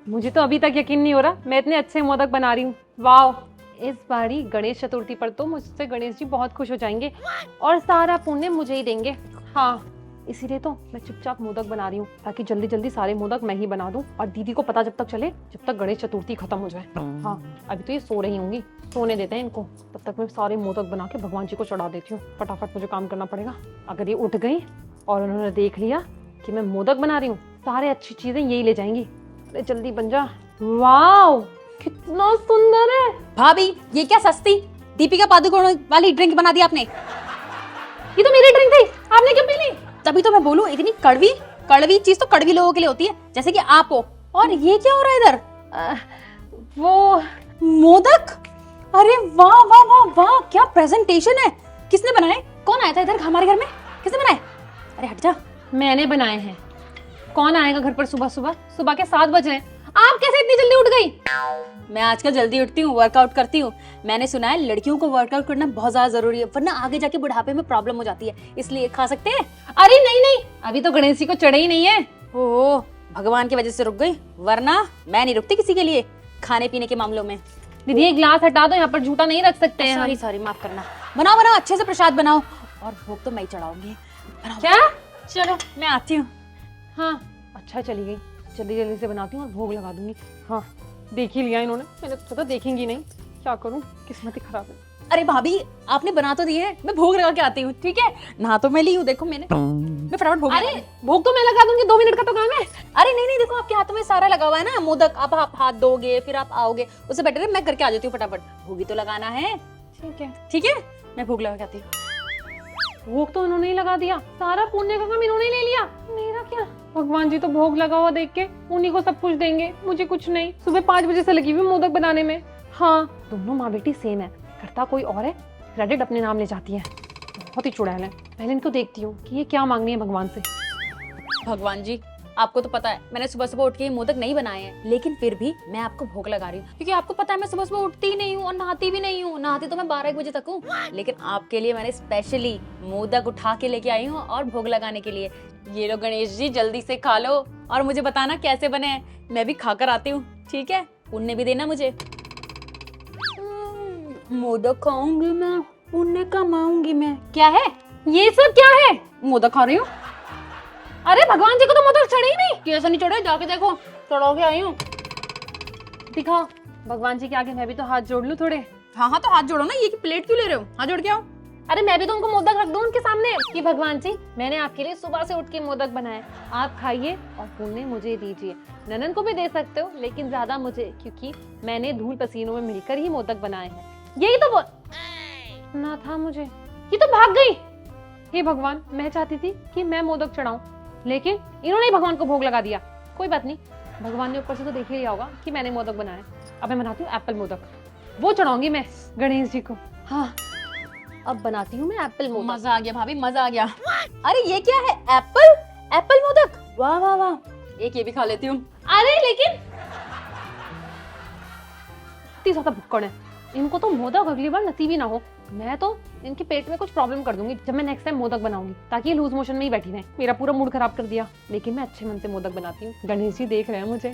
मुझे तो अभी तक यकीन नहीं हो रहा मैं इतने अच्छे मोदक बना रही हूँ। वाह, इस बारी गणेश चतुर्थी पर तो मुझसे गणेश जी बहुत खुश हो जाएंगे और सारा पुण्य मुझे ही देंगे। हाँ, इसीलिए तो मैं चुपचाप मोदक बना रही हूँ ताकि जल्दी जल्दी सारे मोदक मैं ही बना दूं और दीदी को पता जब तक चले जब तक गणेश चतुर्थी खत्म हो जाए। हाँ, अभी तो ये सो रही होंगी, सोने देते हैं इनको, तब तक मैं सारे मोदक बना के भगवान जी को चढ़ा देती हूँ। फटाफट मुझे काम करना पड़ेगा। अगर ये उठ गई और उन्होंने देख लिया कि मैं मोदक बना रही हूँ, सारे अच्छी चीजें यही ले जाएंगी। अरे जल्दी बन जा। वाओ, कितना सुंदर है। भाभी ये क्या सस्ती दीपिका पादुकोण वाली ड्रिंक बना दी आपने। ये तो मेरी ड्रिंक थी, आपने क्यों पी ली? तभी तो मैं बोलूं इतनी कड़वी कड़वी चीज तो कड़वी लोगों के लिए होती है, जैसे कि आप हो। और ये क्या हो रहा है इधर? वो मोदक। अरे वाह वाह वाह वाह, क्या प्रेजेंटेशन है। किसने बनाए? कौन आया था इधर हमारे घर में? किसने बनाए? अरे हट जा। मैंने बनाए हैं। कौन आएगा घर पर सुबह सुबह? सुबह के 7 बज रहे हैं। आप कैसे इतनी जल्दी उठ गई? मैं आजकल जल्दी उठती हूँ, वर्कआउट करती हूँ। मैंने सुना है लड़कियों को वर्कआउट करना बहुत ज्यादा जरूरी है, वरना आगे जाके बुढ़ापे में प्रॉब्लम हो जाती है। इसलिए खा सकते हैं? अरे नहीं नहीं, अभी तो गणेश जी को चढ़े ही नहीं है। ओह, भगवान की वजह से रुक गई, वरना मैं नहीं रुकती किसी के लिए खाने पीने के मामलों में। दीदी ये गिलास हटा दो, यहाँ पर झूठा नहीं रख सकते हैं। सॉरी सॉरी, माफ करना। बनाओ बनाओ, अच्छे से प्रसाद बनाओ और भोग तो मैं ही चढ़ाऊंगी। क्या? चलो मैं आती हूँ। हाँ अच्छा, चली गई। जल्दी जल्दी से बनाती हूँ और भोग लगा दूंगी। हाँ, देख ही लिया इन्होंने, मैंने सोचा देखेंगी नहीं। क्या करूँ, किस्मत ही खराब है। अरे भाभी आपने बना तो दिए है, मैं भोग लगा के आती हूँ। ठीक है, नहा तो मैं ली हूँ, देखो मैं फटाफट भोग। अरे भोग तो मैं लगा दूंगी, 2 मिनट का तो काम है। अरे नहीं नहीं, देखो आपके हाथों में सारा लगा हुआ है ना मोदक। आप हाथ धोगे फिर आप आओगे, उससे बेटर है मैं करके आ जाती हूँ फटाफट। भोग ही तो लगाना है। ठीक है, मैं भोग लगा के आती हूँ। भोग तो उन्होंने ही लगा दिया, सारा पुण्य का काम इन्होंने ही ले लिया। मेरा क्या? भगवान जी तो भोग लगा हुआ देख के उन्हीं को सब कुछ देंगे, मुझे कुछ नहीं। सुबह 5 बजे से लगी हुई मोदक बनाने में। हाँ, दोनों माँ बेटी सेम है, करता कोई और है, क्रेडिट अपने नाम ले जाती है। बहुत ही चुड़ैल है। पहले इनको देखती हूँ कि ये क्या मांगनी है भगवान से। भगवान जी, आपको तो पता है मैंने सुबह सुबह उठ के मोदक नहीं बनाए हैं, लेकिन फिर भी मैं आपको भोग लगा रही हूँ, क्योंकि आपको पता है मैं सुबह सुबह उठती ही नहीं हूँ और नहाती भी नहीं हूँ। नहाती तो मैं 12 बजे तक हूँ, लेकिन आपके लिए मैंने स्पेशली मोदक उठा के लेके आई हूँ और भोग लगाने के लिए। ये लो गणेश जी, जल्दी से खा लो और मुझे बताना कैसे बने हैं। मैं भी खाकर आती हूँ, ठीक है? पुण्य भी देना मुझे। मोदक खाऊंगी मैं, पुण्य कमाऊंगी मैं। क्या है ये सब? क्या है? मोदक खा रही हूँ। अरे भगवान जी को तो मोदक चढ़े ही नहीं। कैसे नहीं चढ़े? जाके देखो, चढ़ा के आई हूँ। दिखाओ भगवान जी के आगे मैं भी तो हाथ जोड़ लूं थोड़े। हाँ हाँ, तो हाथ जोड़ो ना। ये की प्लेट क्यों ले रहे हो? हाथ जोड़ के आओ। अरे मैं भी तो उनको मोदक रख दूं उनके सामने कि भगवान जी मैंने आपके लिए सुबह से उठ के मोदक बनाए, आप खाइए और पुण्य मुझे दीजिए। ननन को भी दे सकते हो, लेकिन ज्यादा मुझे, क्योंकि मैंने धूल पसीनों में मिलकर ही मोदक बनाए हैं। यही तो बोल ना था मुझे। ये तो भाग गई। हे भगवान, मैं चाहती थी कि मैं मोदक चढ़ाऊं, लेकिन इन्होंने ही भगवान को भोग लगा दिया। कोई बात नहीं, भगवान ने ऊपर से तो देख ही लिया होगा कि मैंने मोदक बनाया। अब मैं बनाती हूँ एप्पल मोदक, वो चढ़ाऊंगी मैं गणेश जी को। हाँ, अब बनाती हूँ मैं एप्पल मोदक। मजा आ गया भाभी, मजा आ गया। अरे ये क्या है? एप्पल मोदक। वाह वाह वाह, एक ये भी खा लेती हूँ। अरे लेकिन इतनी ज्यादा भुक्कड़ है, इनको तो मोदक अगली बार नसीब ही ना हो। मैं तो इनके पेट में कुछ प्रॉब्लम कर दूंगी जब मैं नेक्स्ट टाइम मोदक बनाऊंगी, ताकि ये लूज मोशन में ही बैठी रहे। मेरा पूरा मूड खराब कर दिया, लेकिन मैं अच्छे मन से मोदक बनाती हूँ। गणेश जी देख रहे हैं मुझे।